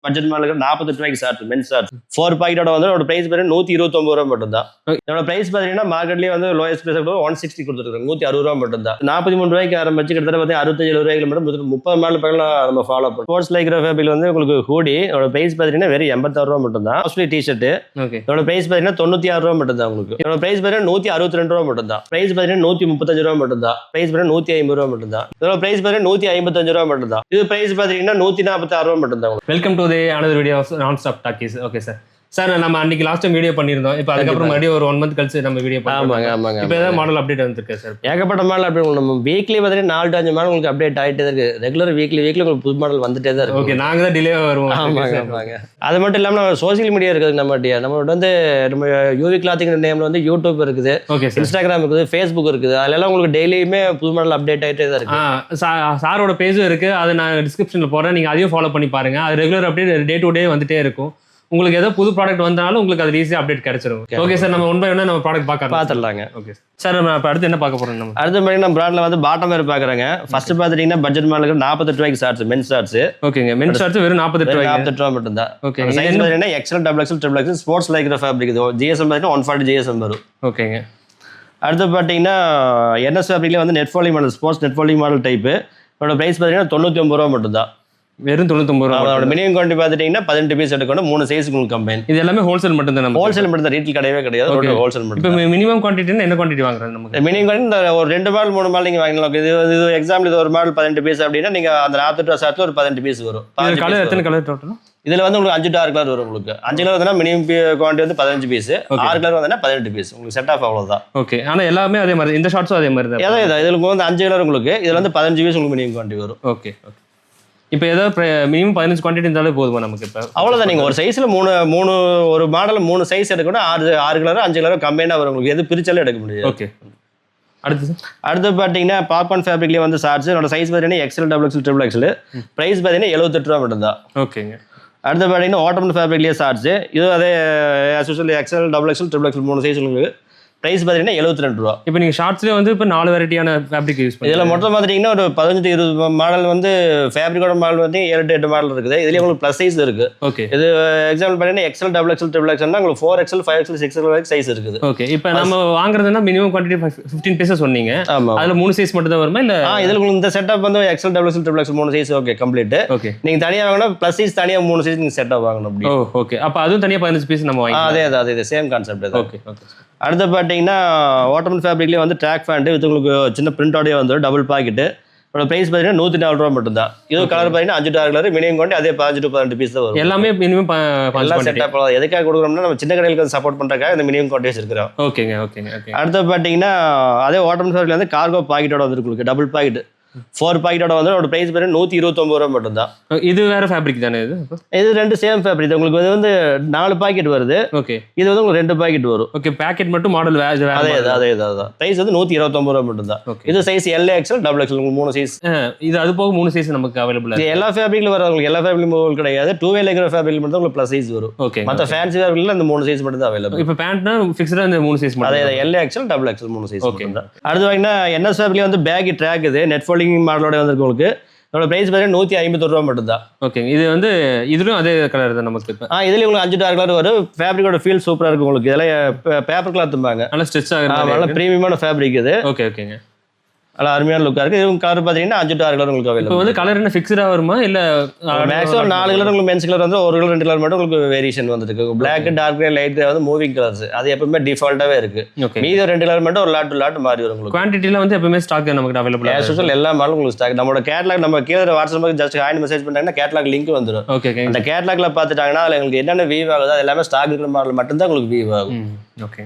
Budget மாடலுக்கு 48 ரூபாய்க்கு short men's short 4 பாக்கெட்டோட வந்து ஒரு பிரைஸ் பாத்தீங்கன்னா 129 ரூபா மட்டும் தான். இதோட பிரைஸ் பாத்தீங்கன்னா மார்க்கெட்லயே வந்து லோயஸ்ட் பிரைஸ் 160 கொடுத்துருக்காங்க, 160 ரூபா மட்டும் தான். 43 ரூபாய்க்கு ஆரம்பிச்சு கிட்டத்தட்ட பார்த்தீங்கன்னா 67 ரூபாய்க்கு மட்டும் 30 மாடல் பக்கம் நம்ம ஃபாலோ பண்ணுவோம். ஸ்போர்ட்ஸ் லைக்ரா ஃபேப்ரிக் வந்து உங்களுக்கு ஹூடி இதோட பிரைஸ் பாத்தீங்கன்னா வெறும் 86 ரூபா மட்டும் தான். மோஸ்ட்லி டி-ஷர்ட் இதோட பிரைஸ் பாத்தீங்கன்னா 96 ரூபா மட்டும் தான். உங்களுக்கு இதோட பிரைஸ் பாத்தீங்கன்னா 162 ரூபா மட்டும் தான். பிரைஸ் பாத்தீங்கன்னா 135 ரூபா மட்டும் தான். பிரைஸ் பாத்தீங்கன்னா 150 ரூபா மட்டும் தான். இதோட பிரைஸ் பாத்தீங்கன்னா 155 ரூபா மட்டும் தான். இது பிரைஸ் பாத்தீங்கன்னா 146 ரூபா மட்டும் தான். Welcome to the another video of non-stop talkies. Okay sir. Sir நம்ம அன்னைக்கு லாஸ்ட் டைம் வீடியோ பண்ணியிருந்தோம். இப்போ அதுக்கப்புறம் மறுபடியும் ஒரு 1 month கழிச்சு நம்ம வீடியோ பண்ணுவோம். ஆமாங்க. இப்போ ஏதாவது மாடல் அப்டேட் வந்துருக்கு சார்? ஏகப்பட்ட மாடல் அப்டேட். நம்ம வீக்லி பார்த்தீங்கன்னா 4 to 5 மாடல் உங்களுக்கு அப்டேட் ஆகிட்டே இருக்கு. ரெகுலர் வீக்லி உங்களுக்கு புது மாடல் வந்துட்டே தான் இருக்கு. ஓகே, நாங்கள் தான் டிலே வருவோம். ஆமாங்க. அது மட்டும் இல்லாமல் நம்ம சோசியல் மீடியா இருக்குது நம்மளோட வந்து நம்ம யூவி கிளாத்திங் நேம்ல வந்து யூடியூப் இருக்குது, ஓகே, இன்ஸ்டாகிராம் இருக்குது, ஃபேஸ்புக் இருக்குது. அதெல்லாம் உங்களுக்கு டெய்லியுமே புது மாடல் அப்டேட் ஆகிட்டே தான் இருக்கு. சாரோட பேஜும் இருக்கு, அதை நான் டிஸ்கிரிப்ஷனில் போடுறேன். நீங்கள் அதையும் ஃபாலோ பண்ணி பாருங்க. அது regular update day to day வந்துட்டே இருக்கும். உங்களுக்கு ஏதோ புது ப்ராடக்ட் வந்தாலும் உங்களுக்கு அது ஈஸியாக அப்டேட் கிடைச்சிரும். ஓகே சார், நம்ம ஒன் பை ஒன்னா நம்ம ப்ராடக்ட் பார்த்துடலாங்க. ஓகே சார், நம்ம இப்போ அடுத்து என்ன பார்க்க போறோம்? நம்ம அடுத்து பார்த்தீங்கன்னா பிராண்ட்ல வந்து பாட்டம் வேர் பார்க்குறாங்க. ஃபர்ஸ்ட் பார்த்துட்டீங்கன்னா பட்ஜெட் மாடலுக்கு 48 ரூபாய்க்கு ஷார்ட்ஸ் மென்ஸ் ஷார்ட்ஸ். ஓகேங்க, மென்ஸ் ஷார்ட்ஸ் வெறும் 48 ரூபா மட்டும் தான். ஓகே, சைஸ் பார்த்தீங்கன்னா XL, double XL, triple XL sports Lycra fabric. இது ஜிஎஸ்எம் பார்த்தீங்கன்னா 140 ஜிஎஸ்எம் வரும். ஓகேங்க. அடுத்து பார்த்தீங்கன்னா என்எஸ் ஃபேப்ரிக்ல வந்து net falling model, sports net falling model type. இதோட பிரைஸ் பார்த்தீங்கன்னா 99 ரூபா மட்டும் தான். வெறும் 99 ரூபா. அதோட மினிமம் குவான்டிட்டி பார்த்துட்டீங்கன்னா 18 பீஸ் எடுக்கணும். 3 சைஸ் உங்களுக்கு கம்பைன். இது எல்லாமே ஹோல்சேல் மட்டும் தான். ஹோல்சேல் மட்டும் தான், ரீட்டைல் கிடையவே கிடையாது. ஹோல்சேல் மட்டும். இப்போ மினிமம் குவான்டிட்டினா என்ன குவான்டிட்டி வாங்குறது? நமக்கு மினிமம் குவான்டிட்டி ஒரு 2 மாடல் 3 மாடல் நீங்க வாங்கலாம். இது எக்ஸாம்பிள் இது ஒரு மாடல் 18 பீஸ் அப்படின்னா நீங்க அந்த 48 ரூபா ஷார்ட்ல ஒரு 18 பீஸ் வரும். கலர் எத்தனை கலர் டோட்டல்? இதுல வந்து உங்களுக்கு 5 to 6 கலர் வரும். உங்களுக்கு 5 கலர் வந்தா மினிமம் குவான்டிட்டி வந்து 15 பீஸ், 6 கலர் வந்தா 18 பீஸ். உங்களுக்கு செட் ஆஃப் அவ்வளவுதான். ஓகே, ஆனா எல்லாமே அதே மாதிரி, இந்த ஷார்ட்ஸும் அதே மாதிரி தான். இதுல வந்து 5 கலர் உங்களுக்கு, இதுல வந்து 15 பீஸ் உங்களுக்கு மினிமம் குவான்டிட்டி வரும். Okay okay. இப்போ ஏதாவது மினிமம் 15 குவான்டிட்டி இருந்தாலே போதுமா நமக்கு? இப்போ அவ்வளோதான். நீங்கள் ஒரு சைஸில் மூணு ஒரு மாடல் 3 சைஸ் எடுக்கணும். 6 கலர் 5 கலர் கம்பைனாக வரும். உங்களுக்கு எது பிரிச்சாலும் எடுக்க முடியாது. ஓகே. அடுத்து பார்த்தீங்கன்னா பாப்கார்ன் ஃபேப்ரிக்லேயே வந்து ஷார்ட்ஸ். என்னோட சைஸ் பார்த்தீங்கன்னா XL, double XL, triple XL. Price பார்த்தீங்கன்னா 78 ரூபா மட்டும் தான். ஓகேங்க. அடுத்து பார்த்தீங்கன்னா ஆட்டோமன் ஃபேப்ரிக்லேயே ஷார்ட்ஸ். இது அதே XL, double XL, triple XL 3 size உங்களுக்கு. ப்ரைஸ் பார்த்தீங்கன்னா 72 ரூபா. இப்போ நீங்கள் ஷார்ட்ஸ்லேயே வந்து இப்போ 4 வெரைட்டியான ஃபேப்ரிக் யூஸ் பண்ணி இதில் மொத்தம் பார்த்துட்டிங்கன்னா ஒரு 15-20 மாடல் வந்து ஃபேப்ரிக்கோட மாடல் வந்து 7-8 மாடல் இருக்குது. இதுலேயே உங்களுக்கு ப்ளஸ் சைஸ் இருக்குது. ஓகே. இது எக்ஸாம்பிள் பார்த்தீங்கன்னா எக்ஸ்எல், டபுள் எக்ஸ்எல், ட்ரிபிள் எக்ஸ்எல்னா உங்களுக்கு 4XL, 5XL, 6XL வரைக்கும் சைஸ் இருக்குது. ஓகே. இப்போ நம்ம வாங்குறதுன்னா மினிமம் குவான்டிட்டி 15 பீஸஸ் சொன்னீங்க. ஆமாம். அதில் 3 சைஸ் மட்டும் தான் வருமா இல்லை? இதில் உங்களுக்கு இந்த செட்டப் வந்து XL, double XL, triple XL 3 size okay complete. Okay. நீங்கள் தனியாக வாங்கினா ப்ளஸ் சைஸ் தனியாக 3 சைஸ் நீங்கள் செட்டப் வாங்கணும். அப்படி. ஓகே. அப்போ அதுவும் தனியாக 15 பீஸ் நம்ம வாங்கலாம். அதே சேம் கான்செப்ட். Okay okay. அடுத்து பார்த்தீங்கன்னா ஆட்டோமன் ஃபேப்ரிக்லேயே வந்து ட்ராக் பேண்ட் வித் உங்களுக்கு சின்ன பிரிண்டோடய வந்து டபுள் பாக்கெட்டு. இதோட ப்ரைஸ் பார்த்தீங்கன்னா 104 ரூபா மட்டும் தான். இது கலர் பார்த்தீங்கன்னா 5 to 6 கலர் மினிமம் குவான்டிட்டி அதே 15 to 18 பீஸ் தான் வரும். எல்லாமே மினிமம் எல்லாம் செட்டப். எதுக்காக கொடுக்குறோம்னா நம்ம சின்ன கடைகளுக்கு சப்போர்ட் பண்ணுறதுக்காக இந்த மினிமம் குவான்டிட்டி வச்சிருக்கிறோம். ஓகேங்க ஓகேங்க ஓகே. அடுத்து பார்த்தீங்கன்னா அதே ஆட்டோமன் ஃபேப்ரிக்ல வந்து கார்கோ பாக்கெட்டோட வந்து உங்களுக்கு டபுள் பாக்கெட் 4 பாக்கெட்டோட வந்து ஒரு பிரைஸ் பேர் 129 ரூபா மட்டும் தான். இது வேற ஃபேப்ரிக் தானே? இது 2 சேம் ஃபேப்ரிக். உங்களுக்கு இது வந்து 4 பாக்கெட் வருது. ஓகே. இது வந்து உங்களுக்கு 2 பாக்கெட் வரும். ஓகே. பாக்கெட் மட்டும் மாடல் அதே பிரைஸ் வந்து 129 ரூபா மட்டும் தான். இது size L, XL, double XL உங்களுக்கு 3 சைஸ். இது அது போக 3 சைஸ் நமக்கு அவைலபிள். இது எல்லா ஃபேப்ரிக்ல வர உங்களுக்கு எல்லா ஃபேப்ரிக்லும் கிடையாது. 2 வே இருக்கிற ஃபேப்ரிக் மட்டும் உங்களுக்கு ப்ளஸ் சைஸ் வரும். ஓகே. மற்ற ஃபேன்சி ஃபேப்ரிக்ல இந்த 3 சைஸ் மட்டும் தான் அவைலபிள். இப்போ பேண்ட்னா ஃபிக்ஸ்டா இந்த 3 சைஸ் மட்டும். அதே L, XL, double XL 3 size மட்டும் தான். அடுத்து வாங்கினா என்எஸ் ஃபேப்ரிக்ல வந்து பேக் ட்ராக் இது நெட் ஃபோல்டிங் மாடலோட வந்து உங்களுக்கு. இதோட பிரைஸ் பார்த்தீங்கன்னா 151 ரூபா மட்டும் தான். ஓகே. இது வந்து இதுலயும் அதே கலர் தான் நமக்கு. இப்போ இதுல உங்களுக்கு 5 to 6 கலர் வரும். ஃபேப்ரிக்கோட ஃபீல் சூப்பரா இருக்கும் உங்களுக்கு. இதெல்லாம் பேப்பர் கிளாத்பாங்க. நல்லா ஸ்ட்ரெச் ஆகுது. நல்ல பிரீமியமான ஃபேப்ரிக் இது. ஓகே ஓகேங்க. நல்லா அருமையான லுக்கா இருக்கு. இது கலர் பார்த்தீங்கன்னா 5 to 6 கலர் உங்களுக்கு அவைலபிள். இப்போ வந்து கலர் என்ன ஃபிக்ஸ்டா வருமா இல்ல மேக்ஸிமம் 4 கலர் உங்களுக்கு மென்ஸ் கலர் வந்து 1 கலர் 2 கலர் மட்டும் உங்களுக்கு வேரியேஷன் வந்துருக்கு. Black, dark grey, light grey வந்து மூவிங் கலர்ஸ். அது எப்பவுமே டிஃபால்ட்டாவே இருக்கு. மீதி 2 கலர் மட்டும் ஒரு லாட் மாறி வரும் உங்களுக்கு. குவான்டிட்டில வந்து எப்பவுமே ஸ்டாக் நமக்கு அவைலபிள். ஆஸ் யூசுவல் எல்லா மாடலும் உங்களுக்கு ஸ்டாக். நம்மளோட கேட்டலாக் நம்ம கீழ வாட்ஸ்அப்ல ஜஸ்ட் ஹாய் மெசேஜ் பண்ணாங்கன்னா கேட்டலாக் லிங்க் வந்துரும். ஓகே. அந்த கேட்டலாக்ல பார்த்துட்டாங்கன்னா அதுல உங்களுக்கு என்னென்ன வியூ ஆகுது அது எல்லாமே ஸ்டாக் இருக்கிற மாடல் மட்டும் தான் உங்களுக்கு வியூ ஆகும். ஓகே.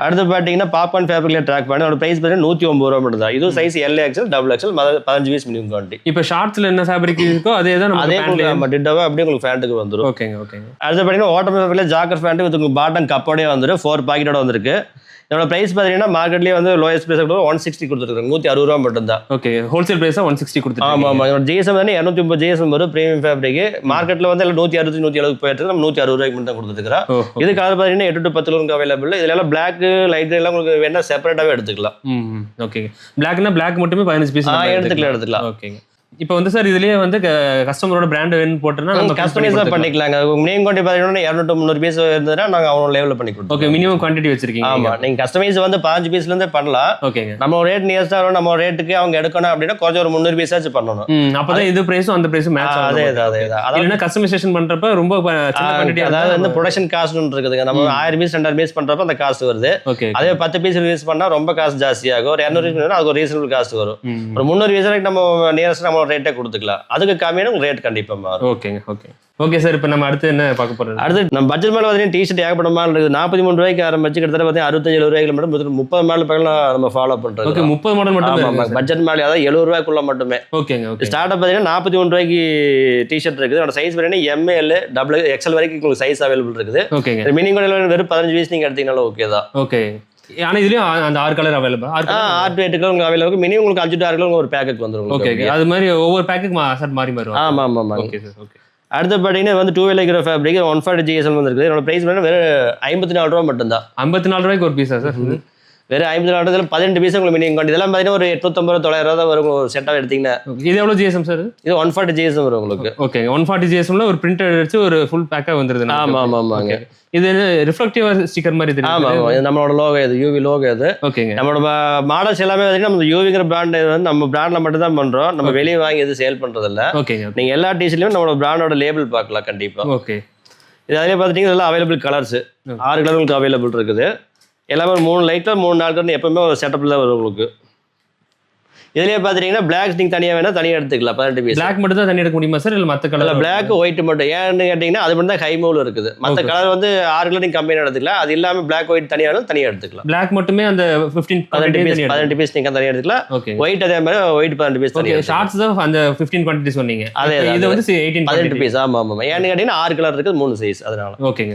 அடுத்து பார்த்தீங்கன்னா பாப்கார்ன் ஃபேப்ரிக்ல ட்ராக் பண்ணி அதோட பிரைஸ் பார்த்தீங்கன்னா 109 ரூபா மட்டும் தான். இது size L, XL, double XL 15 piece minimum quantity. இப்போ ஷார்ட்ஸ்ல என்ன ஃபேப்ரிக் இருக்கோ அதே தான் நம்ம டிட்டாவே அப்படியே உங்களுக்கு ஃபேண்ட்டுக்கு வந்துரும். ஓகேங்க ஓகேங்க. அடுத்து பார்த்தீங்கன்னா ஆட்டோமன் ஃபேப்ரிக்ல ஜாக்கர் ஃபேண்ட் வித் உங்களுக்கு பாட்டம் கப்போடே வந்துரும். 4 பாக்கெட்டோட வந்திருக்கு. இதோட பிரைஸ் பார்த்தீங்கன்னா மார்க்கெட்லேயே வந்து லோயஸ்ட் பிரைஸ் 160 கொடுத்துருக்காங்க. 160 ரூபா மட்டும் தான். ஓகே. ஹோல்சேல் பிரைஸா 160 கொடுத்துருக்காங்க. ஆமாம். இதோட ஜிஎஸ்எம் வந்து 230 ஜிஎஸ்எம் வரும். பிரீமியம் ஃபேப்ரிக் மார்க்கெட்டில் வந்து 160 170 போயிட்டு நம்ம 160 ரூபாய்க்கு மட்டும் தான் கொடுத்துருக்கோம். இது கலர் பார்த்தீங்கன்னா 8 to 10 உங்களுக்கு அவைலபிள். இதெல்லாம் பிளாக், லைட் எல்லாம் உங்களுக்கு வேணா செப்பரேட்டாகவே எடுத்துக்கலாம். ஓகே. பிளாக்னா பிளாக் மட்டுமே 15 பீஸ் எடுத்துக்கலாம். ஓகேங்க. இப்போ வந்து சார் இதுலயே வந்து கஸ்டமரோட பிராண்ட் வேணும் போட்டுனா நம்ம கஸ்டமைஸா பண்ணிக்கலாங்க. மினிமம் குவான்டிட்டி பார்த்தீங்கன்னா 200 300 பீஸ் இருந்ததுன்னா நாங்க அவங்க லெவல்ல பண்ணி கொடுப்போம். ஓகே, மினிமம் குவான்டிட்டி வச்சிருக்கீங்க. ஆமா, நீங்க கஸ்டமைஸ் வந்து 15 பீஸ்ல இருந்தே பண்ணலாம். ஓகேங்க. நம்ம ரேட் நியர்ஸ்டா நம்ம ரேட்டுக்கு அவங்க எடுக்கணும் அப்படின்னா கொஞ்சம் ஒரு 300 பீஸ் ஆச்சு பண்ணணும். அப்பதான் இது பிரைஸும் அந்த பிரைஸும் மேட்ச் ஆகும். அதேதான். இல்லைன்னா கஸ்டமைசேஷன் பண்றப்ப ரொம்ப சின்ன குவான்டிட்டி, அதாவது வந்து ப்ரொடக்ஷன் காஸ்ட் இருக்குதுங்க. நம்ம 1000 பீஸ் 2000 பீஸ் பண்றப்ப அந்த காஸ்ட் வருது. அதே 10 பீஸ் ரிலீஸ் பண்ணா ரொம்ப காஸ்ட் ஜாஸ்தி ஆகும். ஒரு 200 பீஸ் அது ஒரு ரீசனபிள் காஸ்ட் வரும். ஒரு 300 பீஸ் வரைக்கும் நம்ம நியர்ஸ்ட் நம்ம ரேட்டே கொடுத்துக்கலாம். அதுக்கு கம்மியான ரேட் கண்டிப்பா மாறும். Okay sir. இப்போ நம்ம அடுத்து என்ன பார்க்க போறோம்? அடுத்து நம்ம பட்ஜெட் மேல பார்த்தீங்கன்னா டிஷர்ட் ஏகப்பட்ட மாடல் இருக்குது. 43 ரூபாய்க்கு ஆரம்பிச்சு கிட்டத்தட்ட பார்த்தீங்கன்னா 65 ரூபாய்க்கு மட்டும் 30 மாடல் பக்கம் நம்ம ஃபாலோ பண்றோம். ஓகே, 30 மாடல் மட்டும் பட்ஜெட் மேல, அதாவது 70 ரூபாய்க்குள்ள மட்டுமே. ஓகேங்க. ஸ்டார்ட் அப் பார்த்தீங்கன்னா 43 ரூபாய்க்கு டிஷர்ட் இருக்குது. அதோட சைஸ் பார்த்தீங்கன்னா ML XL வரைக்கும் உங்களுக்கு சைஸ் அவைலபிள் இருக்குது. ஓகேங்க. மினிமம் வெறும் 15 பீஸ் நீங்க எடுத்தீங்கனாலும் ஓகே தான். ஓகே. ஆனா இதுலயும் அந்த 6 கலர் அவைலபிள். 6 to 8 கலர் உங்களுக்கு அவைலபிள். மினிமம் உங்களுக்கு 5 to 6 கலர் ஒரு பேக்கெட் வந்துரும். ஓகே. அது மாதிரி ஒவ்வொரு பேக்கெட் சார் மாறி வரும். ஆமா. Okay sir. ஓகே. அடுத்து பார்த்தீங்கன்னா வந்து 2 லைக்ரோ ஃபேப்ரிக் 140 GSM வந்துருக்குது. என்னோட பிரைஸ் வெறும் 54 ரூபா மட்டும் தான். 54 ரூபாய்க்கு ஒரு பீஸா சார்? வெறும் 54 ரூபாய் 18 பீஸ் உங்களுக்கு மினிமம் குவான்டிட்டி. இதெல்லாம் பார்த்தீங்கன்னா ஒரு 850 900 தான் வரும் ஒரு செட்டாக எடுத்தீங்கன்னா. இது எவ்வளோ GSM சார்? இது 140 GSM வரும் உங்களுக்கு. ஓகே, 140 GSMல ஒரு பிரிண்ட் அடிச்சு ஒரு ஃபுல் பேக்காக வந்துருது. ஆமாங்க. இது ரிஃப்ளெக்டிவ் ஸ்டிக்கர் மாதிரி தெரியும். ஆமா, இது நம்மளோட லோகோ, இது UV லோகோ. இது ஓகேங்க. நம்மளோட மாடல்ஸ் எல்லாமே பார்த்தீங்கன்னா நம்ம UVங்கிற பிராண்ட் வந்து நம்ம பிராண்ட்ல மட்டும் தான் பண்றோம். நம்ம வெளியே வாங்கி எதுவும் சேல் பண்றது இல்ல. ஓகேங்க. நீங்க எல்லா டிஷர்ட்லயும் நம்மளோட பிராண்டோட லேபிள் பார்க்கலாம் கண்டிப்பா. ஓகே. இது அதிலே பார்த்துட்டீங்கன்னா இதெல்லாம் அவைலபிள் கலர்ஸ் 6 கலர் உங்களுக்கு அவைலபிள் இருக்குது. எல்லாமே 3 லைட்ல 3 4 கலர் எப்பவுமே ஒரு செட்டப்ல தான் வரும் உங்களுக்கு. இதுலயே பாத்தீங்கன்னா பிளாக் நீங்க தனியா வேணா தனியா எடுத்துக்கலாம். 18 பீஸ் பிளாக் மட்டும் தான் தனியா எடுக்க முடியுமா சார்? இல்ல மத்த கலர்? பிளாக் ஒயிட் மட்டும். ஏன்னு கேட்டீங்கன்னா அது மட்டும் தான் ஹை மூவ்ல இருக்குது. மத்த கலர் வந்து 6 கலர் நீங்க கம்பெனி எடுத்துக்கலாம். அது இல்லாம பிளாக் ஒயிட் தனியா எடுத்துக்கலாம். பிளாக் மட்டுமே அந்த 18 பீஸ் நீங்க தனியா எடுத்துக்கலாம். ஒயிட் அதே மாதிரி ஒயிட் 18 பீஸ் தனியா. ஷார்ட்ஸ் தான் அந்த 15 குவாண்டிட்டி சொன்னீங்க. இது வந்து 18 பீஸ். ஆமா. ஏன்னு கேட்டீங்கன்னா 6 கலர் இருக்குது, 3 சைஸ். அதனால ஓகே.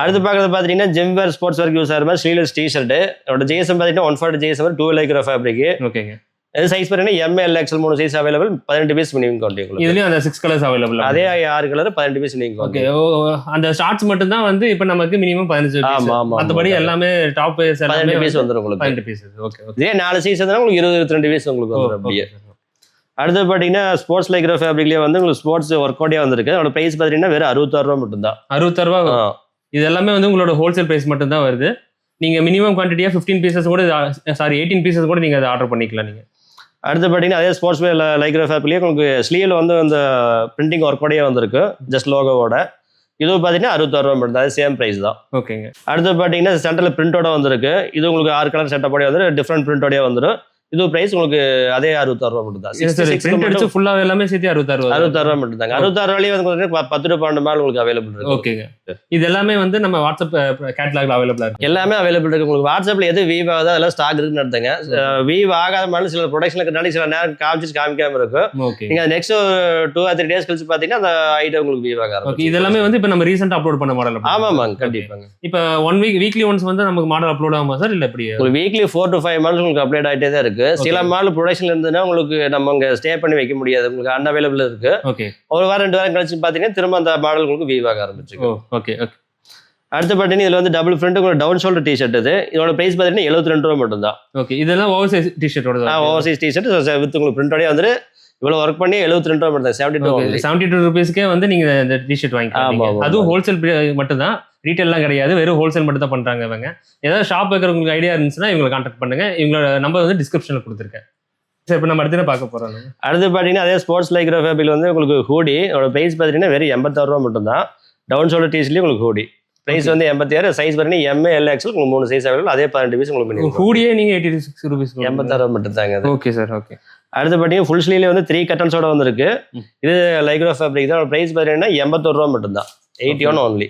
அடுத்து பார்க்கறது பாத்தீங்கன்னா ஜிம்வேர் ஸ்போர்ட்ஸ் வேர் யூஸ் ஆகிற மாதிரி ஸ்லீவ்லெஸ் டிஷர்ட். அதோட GSM பாத்தீங்கன்னா 140 GSM 2 லைக்ரோ ஃபேப்ரிக். ஓகேங்க. இது சைஸ் பாத்தீங்கன்னா ML XL 3 size available. 18 piece minimum quantity. இதுலயும் அந்த 6 கலர்ஸ் அவைலபிள். அதே 6 colour 18 piece minimum quantity. Okay. அந்த ஷார்ட்ஸ் மட்டும் தான் வந்து இப்போ நமக்கு மினிமம் 15 பீஸ். ஆமா. மத்தபடி எல்லாமே டாப் பீஸ் எல்லாமே 18 பீஸ் வந்துரும் உங்களுக்கு. 18 பீஸ். ஓகே. இதே 4 சைஸ் இருந்தா உங்களுக்கு 22 பீஸ் உங்களுக்கு வந்துரும் அப்படியே. அடுத்து பாத்தீங்கன்னா ஸ்போர்ட்ஸ் லைக்ரோ ஃபேப்ரிக்லயே வந்து உங்களுக்கு ஸ்போர்ட்ஸ் ஒர்க் அவுட்டே வந்திருக்கு. அதோட பிரைஸ் பாத்தீங்கன்னா வெறும் 66 ரூபாய் மட்டும் தான். 66 ரூபாய். இது எல்லாமே வந்து உங்களோட ஹோல்சேல் பிரைஸ் மட்டும் தான் வருது. நீங்க மினிமம் குவான்டிட்டியா 15 பீசஸ் கூட 18 பீசஸ் கூட நீங்க அதை ஆர்டர் பண்ணிக்கலாம் நீங்க. அடுத்து பார்த்தீங்கன்னா அதே ஸ்போர்ட்ஸ் வேர் லைக்ரோ ஃபேப்ரிக்லேயே உங்களுக்கு ஸ்லீவில் வந்து அந்த பிரிண்டிங் ஒர்க்கோடையே வந்திருக்கு ஜஸ்ட் லோகோவோட. இதுவும் பார்த்தீங்கன்னா 66 ரூபா மட்டும் தான். சேம் ப்ரைஸ் தான். ஓகேங்க. அடுத்து பார்த்தீங்கன்னா சென்டரில் பிரிண்டோட வந்திருக்கு. இது உங்களுக்கு 6 கலர் செட்டப்போடய வந்து டிஃப்ரெண்ட் பிரிண்டோடய வந்துடும். இது பிரைஸ் உங்களுக்கு அதே 66 ரூபா மட்டும் தான். ஃபுல்லாக எல்லாமே சேர்த்து 66 ரூபா மட்டும் தாங்க. 66 ரூபாயிலே வந்து 10 ரூபா 12 மாடல் உங்களுக்கு அவைலபிள் இருக்கு. ஓகேங்க. இது எல்லாமே வந்து நம்ம வாட்ஸ்அப் கேட்டலாக்ல அவைலபிளா இருக்கு. எல்லாமே அவைலபிள் இருக்கு உங்களுக்கு. வாட்ஸ்அப்ல எது வீவ் ஆகுதோ அதெல்லாம் ஸ்டாக் இருக்குன்னு எடுத்துங்க. வீவ் ஆகாத மாதிரி சில ப்ரொடக்ஷன் இருக்கிறனால சில நேரம் காமிக்காம இருக்கும். நீங்க நெக்ஸ்ட் 2 or 3 டேஸ் கழிச்சு பாத்தீங்கன்னா அந்த ஐட்டம் உங்களுக்கு வீவ் ஆக ஆரம்பிக்கும். இது எல்லாமே வந்து இப்போ நம்ம ரீசெண்டா அப்லோட் பண்ண மாடல். ஆமாங்க, கண்டிப்பாங்க. இப்போ 1 வீக்லி ஒன்ஸ் வந்து நமக்கு மாடல் அப்லோட் ஆகுமா சார்? இல்ல எப்படி? உங்களுக்கு வீக்லி 4 to 5 மாடல்ஸ் உங்களுக்கு அப்டேட் ஆகிட்டே தான் இருக்கு. சில மாடல் ப்ரொடக்ஷன்ல இருந்ததுன்னா உங்களுக்கு நம்ம அங்க ஸ்டே பண்ணி வைக்க முடியாது. உங்களுக்கு அன்அவைலபிள் இருக்கு. ஒரு வாரம் 2 வாரம் கழிச்சு பாத்தீங்கன்னா திரும்ப அந்த மாடல் உங்களுக்கு வீவ் ஆக ஆரம்பிச்சிருக்கு. ஓகே. அடுத்து பாத்தீங்கன்னா இதுல வந்து டபுள் ஃப்ரண்ட் உங்களுக்கு டவுன் ஷோல்டர் டிஷர்ட். இது இதோட பிரைஸ் பாத்தீங்கன்னா 72 ரூபா மட்டும் தான். ஓகே. இதெல்லாம் ஓவர் சைஸ் டிஷர்ட்டோட. ஓவர் சைஸ் டிஷர்ட் வித் உங்களுக்கு பிரிண்டோடய வந்து இவ்வளவு ஒர்க் பண்ணி 72 ரூபா மட்டும் தான். 72 ரூபீஸ்க்கே வந்து நீங்க இந்த டிஷர்ட் வாங்கிக்கலாம். அதுவும் ஹோல்சேல் மட்டும் தான், ரீட்டைல்லாம் கிடையாது. வெறும் ஹோல்சேல் மட்டும் தான் பண்றாங்க இவங்க. ஏதாவது ஷாப் வைக்கிறவங்களுக்கு ஐடியா இருந்துச்சுன்னா இவங்களை கான்டாக்ட் பண்ணுங்க. இவங்களோட நம்பர் வந்து டிஸ்கிரிப்ஷன்ல கொடுத்துருக்கேன். சரி, இப்போ நம்ம அடுத்து பார்க்க போறோம். அடுத்து பாத்தீங்கன்னா அதே ஸ்போர்ட்ஸ் லைக்ரோ ஃபேப்ரிக் வந்து உங்களுக்கு ஹூடி. அதோட பிரைஸ் பாத்தீங்கன்னா வெறும் 86 ரூபா மட்டும் தான். டவுன் ஷோல்டர் டிஷர்ட்லயே உங்களுக்கு ஹூடி பிரைஸ் வந்து 86. சைஸ் பாத்தீங்கன்னா ML XL உங்களுக்கு 3 சைஸ் அவைலபிள். அதே 18 பீஸ் உங்களுக்கு. ஹூடியே நீங்க 86 ரூபீஸ் 86 ரூபா மட்டும் தாங்க. Okay sir. ஓகே. அடுத்து பாத்தீங்கன்னா ஃபுல் ஸ்லீவ்ல வந்து 3 கட்டன்ஸோட வந்திருக்கு. இது லைக்ரோ ஃபேப்ரிக் தான். பிரைஸ் பாத்தீங்கன்னா 81 ரூபா மட்டும் தான். 81 only.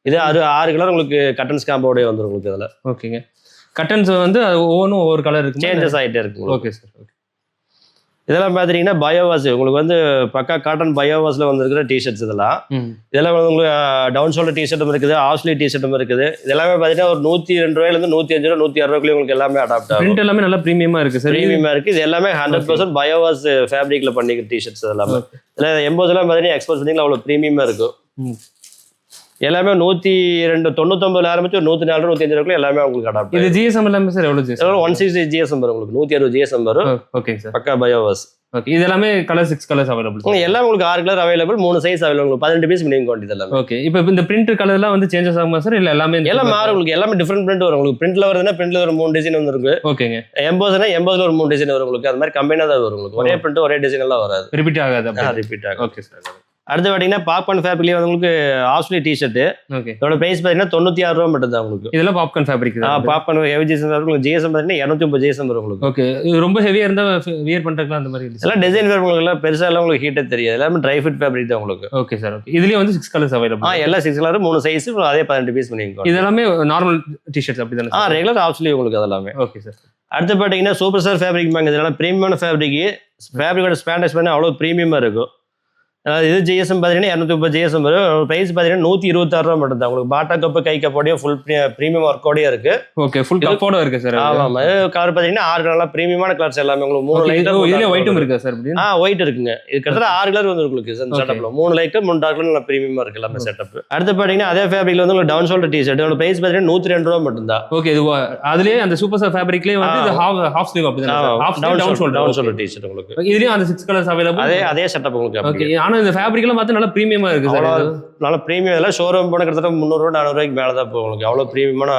இது 6 கலர் உங்களுக்கு கட்டன்ஸ் காம்போட வந்துரும் உங்களுக்கு இதுல. ஓகேங்க. கட்டன்ஸ் வந்து ஒவ்வொன்றும் ஒவ்வொரு கலர் இருக்கு, சேஞ்சஸ் ஆகிட்டே இருக்கு. Okay sir. ஓகே. இதெல்லாம் பார்த்தீங்கன்னா பயோவாஸ் உங்களுக்கு வந்து பக்கா காட்டன் பயோவாஸில் வந்துருக்கிற டிஷர்ட்ஸ் இதெல்லாம். இதெல்லாம் வந்து உங்களுக்கு டவுன் ஷோல்டர் டிஷர்ட்டும் இருக்குது, ஆஃப் ஸ்லீவ் டிஷர்ட்டும் இருக்குது. இதெல்லாமே பார்த்தீங்கன்னா ஒரு 102 ரூபாயிலேருந்து 105 ரூபா 106 ரூபாய்க்குள்ளே உங்களுக்கு எல்லாமே அடாப்ட் ஆகும். பிரிண்ட் எல்லாமே நல்லா ப்ரீமியமாக இருக்குது சார். ப்ரீமியமாக இருக்குது. இது எல்லாமே 100% பயோவாஸ் ஃபேப்ரிக்கில் பண்ணிக்கிற டிஷர்ட்ஸ் எல்லாமே. இதில் எம்போஸ்லாம் பார்த்தீங்கன்னா எக்ஸ்போர்ட் பண்ணிங்களா அவ்வளோ ப்ரீமியமாக இருக்கும். எல்லாமே 199 ஆரம்பிச்சு 104 105 ரூபாய்க்குள்ள எல்லாமே உங்களுக்கு அடாப்ட். இது GSM எல்லாமே சார் எவ்வளவு? GSM 160 GSM வரும் உங்களுக்கு. 160 GSM வரும். Okay sir. பக்கா பயோவாஸ். ஓகே இது எல்லாமே கலர் 6 கலர்ஸ் அவைலபிள் எல்லாம் உங்களுக்கு 6 colour available 3 size available 18 piece minimum quantity எல்லாம் ஓகே இப்போ இந்த பிரிண்ட் கலர்லாம் வந்து சேஞ்சஸ் ஆகுமா சார் இல்ல எல்லாமே எல்லாம் மாறும் உங்களுக்கு எல்லாமே டிஃபரெண்ட் பிரிண்ட் வரும் உங்களுக்கு பிரிண்ட்ல வருதுன்னா பிரிண்ட்ல ஒரு 3 டிசைன் வந்துருக்கு ஓகேங்க எம்போஸ்னா எம்போஸ்ல ஒரு 3 டிசைன் வரும் உங்களுக்கு அது மாதிரி கம்பைனா தான் வரும் உங்களுக்கு ஒரே பிரிண்ட் ஒரே டிசைன் எல்லாம் வராது ரிப்பீட் ஆகாது ரிப்பீட் ஆகும் ஓகே சார் அடுத்து பார்த்தீங்கன்னா பாப்கார்ன் ஃபேப்ரிக்லேயே வந்து உங்களுக்கு ஆஸ்திரேலியா டிஷர்ட் ஓகே இதோட பிரைஸ் பார்த்தீங்கன்னா 96 ரூபா மட்டும் தான் உங்களுக்கு இதெல்லாம் popcorn fabric popcorn heavy GSM உங்களுக்கு ஜிஎஸ்எம் பார்த்தீங்கன்னா 250 ஜிஎஸ்எம் வரும் உங்களுக்கு ஓகே இது ரொம்ப ஹெவியா இருந்தா வியர் பண்றதுக்குலாம் அந்த மாதிரி எல்லாம் டிசைன் வேர் உங்களுக்கு எல்லாம் பெருசா எல்லாம் உங்களுக்கு ஹீட்டே தெரியாது எல்லாமே ட்ரை ஃபிட் ஃபேப்ரிக் தான் உங்களுக்கு ஓகே சார் ஓகே இதுலயே வந்து 6 கலர்ஸ் அவைலபிள் எல்லாம் 6 கலர் 3 சைஸ் அதே 18 பீஸ் பண்ணிருக்கோம் இது எல்லாமே நார்மல் டிஷர்ட்ஸ் அப்படி தானே ரெகுலர் ஆப்ஷன்லி உங்களுக்கு அதெல்லாமே ஓகே சார் அடுத்து பார்த்தீங்கன்னா சூப்பர் ஸ்டார் ஃபேப்ரிக் வாங்க இதெல்லாம் ப்ரீமியமான ஃபேப்ரிக்கோட ஸ்பாண்டஸ் பண்ணி அவ்வளோ ப்ரீமியமாக இருக்கும் அதாவது இது ஜிஎஸ்எம் பார்த்தீங்கன்னா 230 ஜிஎஸ்எம் வரும் ப்ரைஸ் பார்த்தீங்கன்னா 126 ரூபா மட்டும் தான் உங்களுக்கு பாட்டா கப்பு கை கப்போடய ஃபுல் ப்ரீமியம் ஒர்க்கோடய இருக்கு ஓகே ஃபுல் கப்போட இருக்கு சார் ஆமாம் கலர் பார்த்தீங்கன்னா 6 கலர் ப்ரீமியமான கலர்ஸ் எல்லாமே உங்களுக்கு 3 லைட் இதுல ஒயிட்டும் இருக்கு சார் ஒயிட் இருக்குங்க இது கிட்டத்தட்ட 6 கலர் வந்து உங்களுக்கு செட்டப்ல 3 லைட் 3 டார்க் நல்லா ப்ரீமியமா இருக்கு எல்லாமே செட்டப் அடுத்து பார்த்தீங்கன்னா அதே ஃபேப்ரிக்ல வந்து உங்களுக்கு டவுன் ஷோல்டர் டிஷர்ட் அதோட ப்ரைஸ் பார்த்தீங்கன்னா 102 ரூபா மட்டும் தான் ஓகே இது அதுலயே அந்த சூப்பர் ஸ்டார் ஃபேப்ரிக்லயே வந்து இது ஹாஃப் ஸ்லீவ் அப்படி தான் ஹாஃப் டவுன் ஷோல்டர் டிஷர்ட் உங்களுக்கு இதுலயும் அந்த 6 கலர்ஸ் அவைலபிள் அதே செட்டப் உங்களுக்கு ஓகே ஆனா இந்த ஃபேப்ரிக்லாம் பார்த்தா நல்லா ப்ரீமியமா இருக்கு சார் நல்லா ப்ரீமியம் எல்லாம் ஷோரூம் போன கிட்டத்தட்ட 300 ரூபா 400 ரூபாய்க்கு மேல தான் போகும் உங்களுக்கு அவ்வளவு ப்ரீமியமான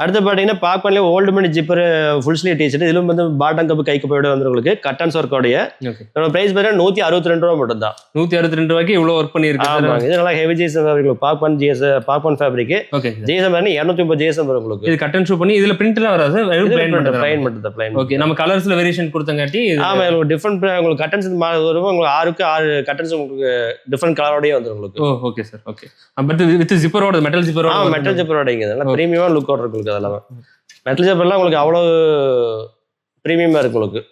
அடுத்து பாத்தீங்கன்னா பாக்பன்ல ஓல்டு மணி ஜிப்பர் ஃபுல் ஸ்லீவ் டிஷர்ட் இதுல வந்து பாட்டம் கப் கை கப்போட வந்து உங்களுக்கு கட்டன்ஸ் ஒர்க்கோடைய இதோட பிரைஸ் பார்த்தா 162 ரூபா மட்டும் தான் 162 ரூபாய்க்கு இவ்வளவு ஒர்க் பண்ணிருக்கு இது நல்லா ஹெவி ஜிஎஸ்எம் ஃபேப்ரிக் பாக்பன் பாக்பன் ஃபேப்ரிக் ஓகே ஜிஎஸ்எம் வந்து 230 ஜிஎஸ்எம் வரும் உங்களுக்கு இது கட்டன் ஷூ பண்ணி இதுல பிரிண்ட்லாம் வராது பிளைன் மட்டும் தான் பிளைன் ஓகே நம்ம கலர்ஸ்ல வேரியேஷன் கொடுத்தங்காட்டி ஆமா உங்களுக்கு டிஃபரெண்ட் உங்களுக்கு கட்டன்ஸ் வரும் உங்களுக்கு 6க்கு 6 கட்டன்ஸ் உங்களுக்கு டிஃபரெண்ட் கலரோடயே வந்துரும் உங்களுக்கு okay sir okay but with ஜிப்பரோட மெட்டல் ஜிப்பரோட மெட்டல் ஜிப்பரோட இதெல்லாம் பிரீமியமா லுக் இருக்கு உங்களுக்கு அதெல்லாம் மெட்டல் ஜிப்பர்லாம் உங்களுக்கு அவ்வளவு பிரீமியமா இருக்கு உங்களுக்கு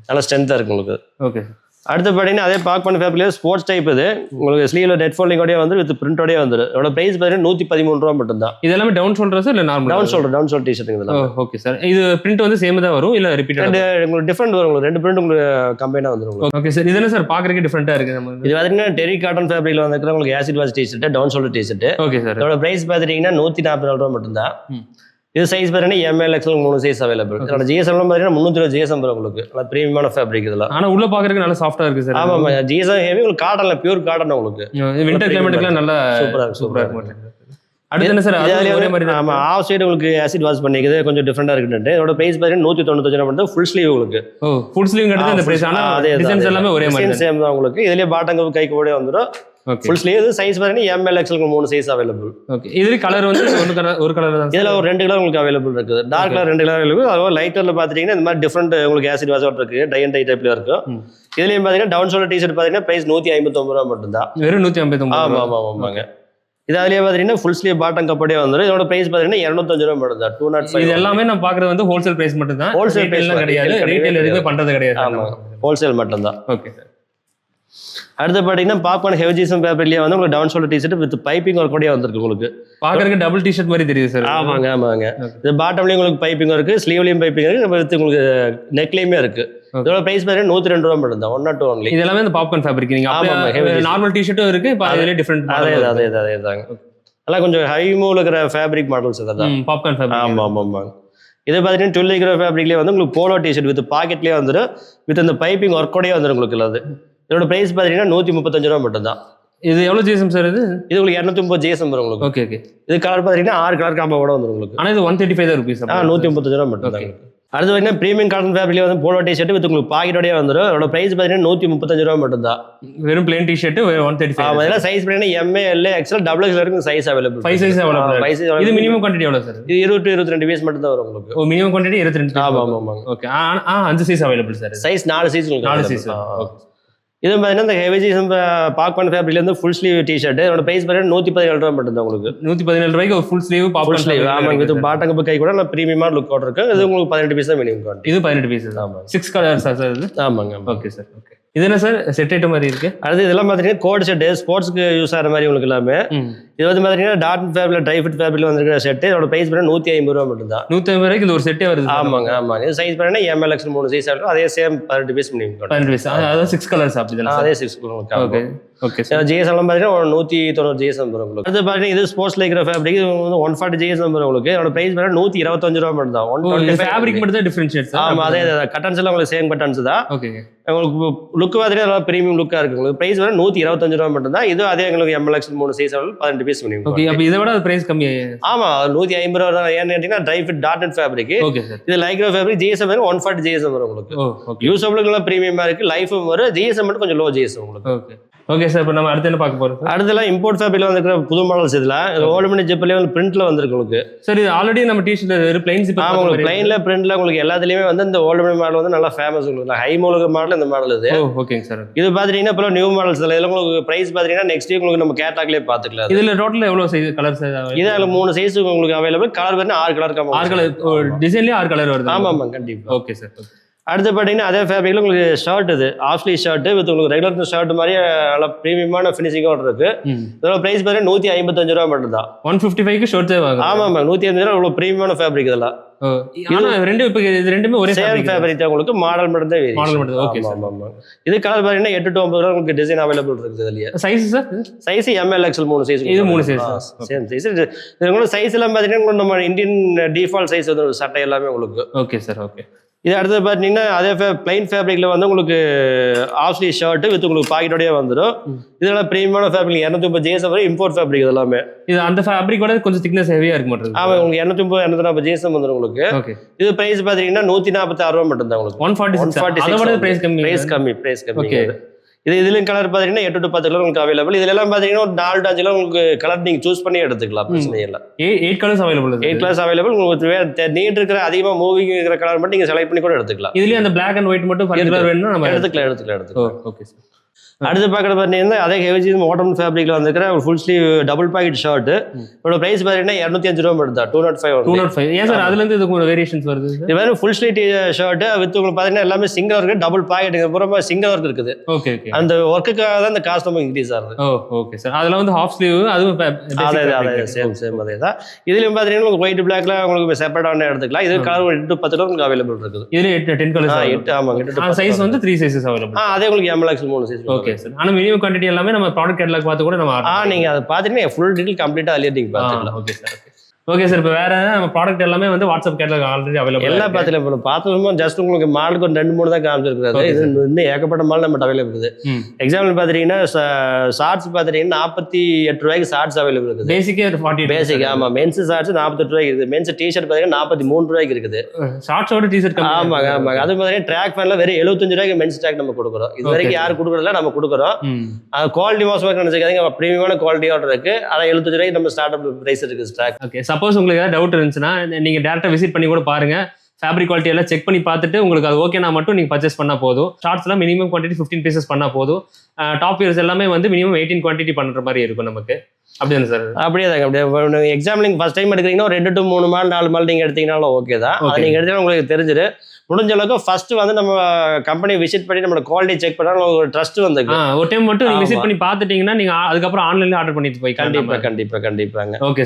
நல்லா ஸ்ட்ரென்த்தா இருக்கு உங்களுக்கு ஓகே அடுத்து பார்த்தீங்கன்னா அதே பாக் பண்ண ஃபேப்ரிக்ல ஸ்போர்ட்ஸ் டைப் இது உங்களுக்கு ஸ்லீவ்ல டெட் ஃபோல்டிங்கோடய வந்து வித் பிரிண்டோடய வந்துடும் இதோட பிரைஸ் பார்த்தீங்கன்னா 113 ரூபா மட்டும் தான் இது எல்லாமே டவுன் ஷோல்டர்ஸ் இல்ல நார்மல் டவுன் ஷோல்டர் டிஷர்ட் இதெல்லாம் ஓகே சார் இது பிரிண்ட் வந்து சேம் தான் வரும் இல்ல ரிப்பீட்டட் உங்களுக்கு டிஃபரெண்ட் வரும் உங்களுக்கு ரெண்டு பிரிண்ட் உங்களுக்கு கம்பைனா வந்துரும் ஓகே சார் இது என்ன சார் பாக்குறதுக்கு டிஃபரெண்டா இருக்கு நம்ம இது பார்த்தீங்கன்னா டெரி காட்டன் ஃபேப்ரிக்ல வந்து உங்களுக்கு acid wash T-shirt down shoulder T-shirt okay sir இதோட பிரைஸ் பார்த்தீங்கன்னா 144 ரூபா மட்டும் தான் இது சைஸ் பார்த்தீங்கன்னா எம்எல் எக்ஸ்எல் 3 சைஸ் அவைலபிள் இதோட ஜிஎஸ்எம் பார்த்தீங்கன்னா 320 ஜிஎஸ்எம் வரும் உங்களுக்கு நல்லா பிரீமியமான ஃபேப்ரிக் இதெல்லாம் ஆனா உள்ள பாக்குறதுக்கு நல்லா சாஃப்டா இருக்கு சார் ஆமா ஜிஎஸ்எம் ஹெவி உங்களுக்கு காட்டன்ல பியூர் காட்டன் உங்களுக்கு வின்டர் கிளைமேட்டுக்குலாம் நல்லா சூப்பரா இருக்கு அடுத்து என்ன சார் அதே மாதிரி ஆமா ஆஃப் சைடு உங்களுக்கு ஆசிட் வாஷ் பண்ணிக்குது கொஞ்சம் டிஃபரெண்டா இருக்குன்னு இதோட பிரைஸ் பார்த்தீங்கன்னா 195 ரூபா மட்டும் ஃபுல் ஸ்லீவ் உங்களுக்கு ஃபுல் ஸ்லீவ் கிடையாது அந்த பிரைஸ் ஆனா டிசைன்ஸ் எல்லாமே ஒரே மாதிரி சேம் தான் உங்களுக்கு இதுலயே பாட்டம் கை கூட வந்துரும் ஃபுல் ஸ்லீவ் சைஸ் பார்த்தீங்கன்னா M L XL 3 size available okay இதுல கலர் வந்து ஒரு கலர் தான் இதுல ஒரு 2 கலர் உங்களுக்கு அவைலபிள் இருக்குது டார்க் கலர் 2 கலர் இருக்கு அதுவும் லைட் கலர்ல பாத்தீங்கன்னா இந்த மாதிரி டிஃபரெண்ட் உங்களுக்கு ஆசிட் வாஷ் இருக்கு டை அண்ட் டை டைப்ல இருக்கும் இதுலயும் பாத்தீங்கன்னா டவுன் ஷோல்டர் டிஷர்ட் பாத்தீங்கன்னா பிரைஸ் 159 ரூபா மட்டும் தான் வெறும் 159 ஆமாங்க இது அதுலயே பாத்தீங்கன்னா ஃபுல் ஸ்லீவ் பாட்டம் கப்போடே வந்துரும் இதோட பிரைஸ் பாத்தீங்கன்னா 205 ரூபா மட்டும் தான் 205 இது எல்லாமே நான் பாக்குறது வந்து ஹோல்சேல் பிரைஸ் மட்டும் தான் ஹோல்சேல் பிரைஸ் கிடையாது ரீட்டைல் எதுவுமே பண்றது கிடையாது ஆமா ஹோல்சேல் மட்டும் தான் ஓகே சார் அடுத்து பாத்தீங்கன்னா பாப்கார்ன் ஹெவி ஜிஎஸ்எம் ஃபேப்ரிக்லயே வந்து உங்களுக்கு down shoulder T-shirt with piping work கூட வந்திருக்கு உங்களுக்கு பாக்குறதுக்கு டபுள் டிஷர்ட் மாதிரி தெரியுது சார் ஆமாங்க இது பாட்டம்லயும் உங்களுக்கு பைப்பிங் இருக்கு ஸ்லீவ்லயும் பைப்பிங் இருக்கு வித் உங்களுக்கு நெக்லயுமே இருக்கு இதோட பிரைஸ் பாத்தீங்கன்னா 102 ரூபா மட்டும் தான் 102 ஒன்லி இது எல்லாமே இந்த பாப்கார்ன் ஃபேப்ரிக் நீங்க நார்மல் டிஷர்ட்டும் இருக்கு இப்போ அதுல டிஃபரெண்ட் அதேதாங்க எல்லாம் கொஞ்சம் ஹை மூவ் இருக்கிற ஃபேப்ரிக் மாடல்ஸ் இதெல்லாம் பாப்கார்ன் ஃபேப்ரிக் ஆமாங்க இது பார்த்தீங்கன்னா 12 கிலோ ஃபேப்ரிக்லேயே வந்து உங்களுக்கு போலோ டிஷர்ட் வித் பாக்கெட்லேயே வந்துடும் வித் அந்த பைப்பிங் ஒர்க்கோடயே வந்துடும் உங்களுக்கு அது இதோட பிரைஸ் பார்த்தீங்கன்னா 135 ரூபா மட்டும் தான் இது எவ்வளோ ஜிஎஸ்எம் சார் இது உங்களுக்கு 230 ஜிஎஸ்எம் வரும் உங்களுக்கு ஓகே இது கலர் பார்த்தீங்கன்னா 6 கலர் காம்போட வந்துடும் உங்களுக்கு ஆனால் இது 135 தான் ருபீஸ் 135 ரூபா மட்டும் தான் அடுத்து பார்த்தீங்கன்னா ப்ரீமியம் காட்டன் ஃபேப்ரிக்ல வந்து போலோ டிஷர்ட் வித் உங்களுக்கு பாக்கெட்டோடய வந்துடும் அதோட பிரைஸ் பார்த்தீங்கன்னா 135 ரூபா மட்டும் தான் வெறும் பிளேன் டிஷர்ட் 135 அதெல்லாம் சைஸ் பார்த்தீங்கன்னா MA L XL double XL வரைக்கும் சைஸ் அவைலபிள் 5 சைஸ் அவைலபிள் இது மினிமம் குவாண்டிட்டி எவ்வளோ சார் இது 22 பீஸ் மட்டும் தான் வரும் உங்களுக்கு மினிமம் குவாண்டிட்டி 22 ஆமாம் okay 5 size available sir size 4 size உங்களுக்கு 4 சைஸ் இது பார்த்தீங்கன்னா இந்த ஹெவி ஜிஎஸ்எம் பாப்கார்ன் ஃபேப்ரிக்ல இருந்து ஃபுல் ஸ்லீவ் டிஷர்ட் அதோட பிரைஸ் பார்த்தீங்கன்னா 117 ரூபா மட்டும் தான் உங்களுக்கு 117 ரூபாய்க்கு ஃபுல் ஸ்லீவ் பாப்கார்ன் ஸ்லீவ் ஆமாங்க இது பாட்டம் கை கூட நல்லா பிரீமியமா லுக் அவுட் இருக்கு இது உங்களுக்கு 18 பீஸ் தான் மினிமம் குவாண்டிட்டி இது 18 பீஸ் ஆமா 6 கலர்ஸ் சார் இது ஆமாங்க ஓகே சார் ஓகே இது என்ன சார் செட் ஐட்டம் மாதிரி இருக்கு அடுத்து இதெல்லாம் பார்த்தீங்கன்னா கோட் செட் ஸ்போர்ட்ஸ்க்கு யூஸ் ஆகிற மாதிரி உங்களுக்கு எல்லாமே இது வந்து பார்த்தீங்கன்னா டாட் ஃபேப்ரிக் ட்ரை ஃபிட் ஃபேப்ரிக்ல வந்துருக்கிற செட் இதோட பிரைஸ் பார்த்தீங்கன்னா 150 ரூபா மட்டும் தான் 150 ரூபாய்க்கு இது ஒரு செட்டே வருது ஆமாங்க இது சைஸ் பார்த்தீங்கன்னா எம்எல் எக்ஸ்எல் 3 சைஸ் ஆகும் அதே சேம் 18 பீஸ் மினிமம் 18 பீஸ் அதாவது 6 கலர்ஸ் அப்படி அதே 6 ஓகே ஓகே சார். ஜிஎஸ்எம் பார்த்தீங்கன்னா 190 ஜிஎஸ்எம் வரும் உங்களுக்கு. அடுத்து பார்த்தீங்கன்னா இது ஸ்போர்ட்ஸ் லைக்ரா ஃபேப்ரிக், இது வந்து 140 ஜிஎஸ்எம் வரும் உங்களுக்கு. இதோட பிரைஸ் பார்த்தீங்கன்னா 125 ரூபா மட்டும் தான். 125 ஃபேப்ரிக் மட்டும் தான் டிஃபரன்ஷியேட் சார். ஆமா, அதே கட்டன்ஸ் எல்லாம் உங்களுக்கு சேம் கட்டன்ஸ் தான். ஓகேங்க. உங்களுக்கு லுக் பார்த்தீங்கன்னா பிரீமியம் லுக்காக இருக்கு. உங்களுக்கு பிரைஸ் வர 125 ரூபா மட்டும் தான். இது அதே உங்களுக்கு MLX 3 சைஸ் 18 பீஸ் பண்ணி. ஓகே, அப்போ இதை விட பிரைஸ் கம்மி. ஆமா, 150 ரூபா தான். ஏன்னு கேட்டீங்கன்னா try fit dot net fabric. Okay sir. இது லைக்ரா ஃபேப்ரிக். ஜிஎஸ்எம் 140 ஜிஎஸ்எம் வரும் உங்களுக்கு. ஓகே. யூஸபிளுக்கு பிரீமியமா இருக்கு. லைஃபும் வரும். ஜிஎஸ்எம் மட்டும் கொஞ்சம் லோ ஜிஎஸ்எம் உங்களுக்கு. ஓகே. Okay sir. இப்போ நம்ம அடுத்து என்ன பார்க்க போறோம்? அடுத்தலாம் இம்போர்ட் ஃபேப்ரிக்ல வந்துருக்கிற புது மாடல்ஸ். இதுல ஓல்டு மணி ஜெப்ல வந்து பிரிண்ட்ல வந்திருக்கு உங்களுக்கு. சார் இது ஆல்ரெடி நம்ம டிஷர்ட் பிளைன்ஸ் இப்போ உங்களுக்கு பிளைன்ல பிரிண்ட்ல உங்களுக்கு எல்லாத்துலயுமே வந்து இந்த ஓல்டு மணி மாடல் வந்து நல்லா ஃபேமஸ் உங்களுக்கு. ஹை மோலுக்கு மாடல் இந்த மாடல் இது. ஓகேங்க சார். இது பாத்தீங்கன்னா இப்போ நியூ மாடல்ஸ் இதெல்லாம் உங்களுக்கு பிரைஸ் பாத்தீங்கன்னா நெக்ஸ்ட் வீக் உங்களுக்கு நம்ம கேட்டலாக்லயே பாத்துக்கலாம். இதுல டோட்டல் எவ்வளவு சைஸ் கலர்ஸ்? இதுல 3 சைஸ் உங்களுக்கு அவைலபிள். கலர் பாத்தீங்கன்னா 6 கலர் கம்மி. 6 கலர் டிசைன்லயே 6 கலர் வருது. ஆமா ஆமா கண்டிப்பா. Okay sir. அடுத்து பார்த்தீங்கன்னா அதே ஃபேப்ரிக்ல உங்களுக்கு ஷர்ட், இது ஆஃப் ஸ்லீவ் ஷர்ட் வித் உங்களுக்கு ரெகுலர் ஷர்ட் மாதிரி நல்ல பிரீமியமான ஃபினிஷிங்கோட இருக்கு. இதோட பிரைஸ் பார்த்தீங்கன்னா 155 ரூபா மட்டும் தான். 155க்கு ஷர்ட் வாங்க. ஆமா ஆமா 155 ரூபா. இவ்வளவு பிரீமியமான ஃபேப்ரிக் இதெல்லாம். ஆனா ரெண்டு இப்போ இது ரெண்டுமே ஒரே ஃபேப்ரிக் தான் உங்களுக்கு. மாடல் மட்டும் தான் வேரி. மாடல் மட்டும். Okay sir. ஆமா. இது கலர் பாத்தீங்கன்னா 8 to 9 ரூபா உங்களுக்கு டிசைன் அவைலபிள் இருக்குது இதுலயே. Size sir? Size MLXL 3 size. இது 3 சைஸ். Same size. இது உங்களுக்கு சைஸ் எல்லாம் பாத்தீங்கன்னா நம்ம இந்தியன் டிஃபால்ட் சைஸ் வந்து சட்டை எல்லாமே உங்களுக்கு. Okay sir. ஓகே. இது அடுத்து பார்த்தீங்கன்னா அதே பிளைன் ஃபேப்ரிக்ல வந்து உங்களுக்கு ஆஃப் ஸ்லீவ் ஷர்ட் வித் உங்களுக்கு பாக்கெட்டோடய வந்துடும். இதெல்லாம் பிரீமியமான ஃபேப்ரிக். 250 ஜிஎஸ்எம் வரை இம்போர்ட் ஃபேப்ரிக் எல்லாமே. இது அந்த ஃபேப்ரிக்கோட கொஞ்சம் திக்னஸ் ஹெவியா இருக்கு மாட்டேங்குது. ஆமா, உங்களுக்கு 250 240 ஜிஎஸ்எம் வந்துடும் உங்களுக்கு. ஓகே. இது பிரைஸ் பாத்தீங்கன்னா 146 ரூபா மட்டும் தான் உங்களுக்கு. 146. அதோட பிரைஸ் கம்மி. பிரைஸ் கம்மி. இது இதுலயும் கலர் பாத்தீங்கன்னா 8 to 10 கலர் உங்களுக்கு அவைலபிள். இதுல எல்லாம் பாத்தீங்கன்னா ஒரு 4 to 5 கலர் உங்களுக்கு கலர் நீங்க சூஸ் பண்ணி எடுத்துக்கலாம். பிரச்சனை இல்லை. 8 கலர்ஸ் அவைலபிள். 8 colours available. உங்களுக்கு நீட் இருக்கிற அதிகமா மூவிங் இருக்கிற கலர் மட்டும் நீங்க செலக்ட் பண்ணி கூட எடுத்துக்கலாம். இதுலயே அந்த Black and White மட்டும் கலர் வேணும்னா நம்ம எடுத்துக்கலாம். Okay sir. அடுத்து பார்க்குறது பார்த்தீங்கன்னா அதே ஹெவி மாடர்ன் ஃபேப்ரிக்ல வந்துருக்கிற ஒரு full sleeve double pocket shirt. இதோட பிரைஸ் பார்த்தீங்கன்னா 205 ரூபா மட்டும் தான். 205. ஏன் சார் அதுல இருந்து இதுக்கு வேரியேஷன்ஸ் வருது? இது வேற ஃபுல் ஸ்லீவ் ஷர்ட் வித் உங்களுக்கு பார்த்தீங்கன்னா எல்லாமே சிங்கிள் ஒர்க் டபுள் பாக்கெட் அப்புறமா சிங்கிள் ஒர்க் இருக்குது. Okay okay. அந்த ஒர்க்குக்காக தான் இந்த காஸ்ட் ரொம்ப இன்க்ரீஸ் ஆகுது. Okay sir. அதுல வந்து ஹாஃப் ஸ்லீவ் அதுவும் அதே சேம் அதே தான். இதுலயும் பார்த்தீங்கன்னா உங்களுக்கு ஒயிட் பிளாக்ல உங்களுக்கு செப்பரேட்டான எடுத்துக்கலாம். இது கலர் 8 to 10 உங்களுக்கு அவைலபிள் இருக்குது. இதுல 10 கலர்ஸ். 8 ஆமா 8 to 10 சைஸ் வந்து 3 சைஸஸ் அவைலபிள். அதே உங்களுக்கு MLX 3 சைஸ். Okay sir. ஆனா மினிமம் குவாண்டிட்டி எல்லாமே நம்ம ப்ராடக்ட் கேட்டலாக் பார்த்து கூட நம்ம நீங்க அதை பார்த்துட்டு ஃபுல் டீடைல் கம்ப்ளீட்டா அதுலயே நீங்க பார்த்துக்கலாம். Okay sir. Okay sir. இப்போ வேற நம்ம ப்ராடக்ட் எல்லாமே வந்து வாட்ஸ்அப் கேட்டலாக் ஆல்ரெடி அவைலபிள். எல்லாம் பார்த்ததுமே ஜஸ்ட் உங்களுக்கு மாலுக்கு ஒரு 2-3 தான் காமிச்சிருக்காது. இது இன்னும் ஏகப்பட்ட மால் நம்ம அவைலபிள் இருக்குது. எக்ஸாம்பிள் பாத்தீங்கன்னா ஷார்ட்ஸ் பாத்தீங்கன்னா 48 ரூபாய்க்கு ஷார்ட்ஸ் அவைலபிள் இருக்குது. பேசிக்கே 40. பேசிக் ஆமா. மென்ஸ் ஷார்ட்ஸ் 48 ரூபாய்க்கு இருக்குது. மென்ஸ் டிஷர்ட் பாத்தீங்கன்னா 43 ரூபாய்க்கு இருக்குது. ஷார்ட்ஸோட டிஷர்ட் ஆமாங்க ஆமாங்க. அது மாதிரி ட்ராக் ஃபேன்ல வெறும் 75 ரூபாய்க்கு மென்ஸ் ட்ராக் நம்ம கொடுக்குறோம். இது வரைக்கும் யாரும் கொடுக்குறதுல நம்ம கொடுக்குறோம். குவாலிட்டி மோசமாக நினைச்சுக்காதீங்க. பிரீமியமான குவாலிட்டியோட இருக்கு. அதான் 75 ரூபாய்க்கு நம்ம ஸ்டார்ட் அப் பிரைஸ் இருக்கு ட்ராக். ஓகே. சப்போஸ் உங்களுக்கு ஏதாவது டவுட் இருந்துச்சுன்னா நீங்க டேரக்டா விசிட் பண்ணி கூட பாருங்க. ஃபேப்ரிக் குவாலிட்டி எல்லாம் செக் பண்ணி பார்த்துட்டு உங்களுக்கு அது ஓகேனா மட்டும் நீங்க பர்ச்சேஸ் பண்ணா போதும். ஷார்ட்ஸ்லாம் மினிமம் குவான்டிட்டி 15 பீசஸ் பண்ணா போதும். டாப் இயர்ஸ் எல்லாமே வந்து மினிமம் 18 குவான்டிட்டி பண்ற மாதிரி இருக்கும் நமக்கு. அப்படியே சார்? அப்படியே தாங்க. அப்படியே எக்ஸாம்பிள் நீங்க ஃபர்ஸ்ட் டைம் எடுக்கிறீங்கன்னா 2 to 3 மால் 4 மால் நீங்க எடுத்தீங்கன்னாலும் ஓகே தான். அதை நீங்க எடுத்தீங்கன்னா உங்களுக்கு தெரிஞ்சிரு. முடிஞ்ச அளவுக்கு ஃபர்ஸ்ட் வந்து நம்ம கம்பெனி விசிட் பண்ணி நம்ம குவாலிட்டி செக் பண்ணா ஒரு ட்ரஸ்ட் வந்து ஒரு டைம் மட்டும் நீங்க விசிட் பண்ணி பார்த்துட்டீங்கன்னா நீங்க அதுக்கப்புறம் ஆன்லைன்ல ஆர்டர் பண்ணிட்டு போய் கண்டிப்பாங்க. ஓகே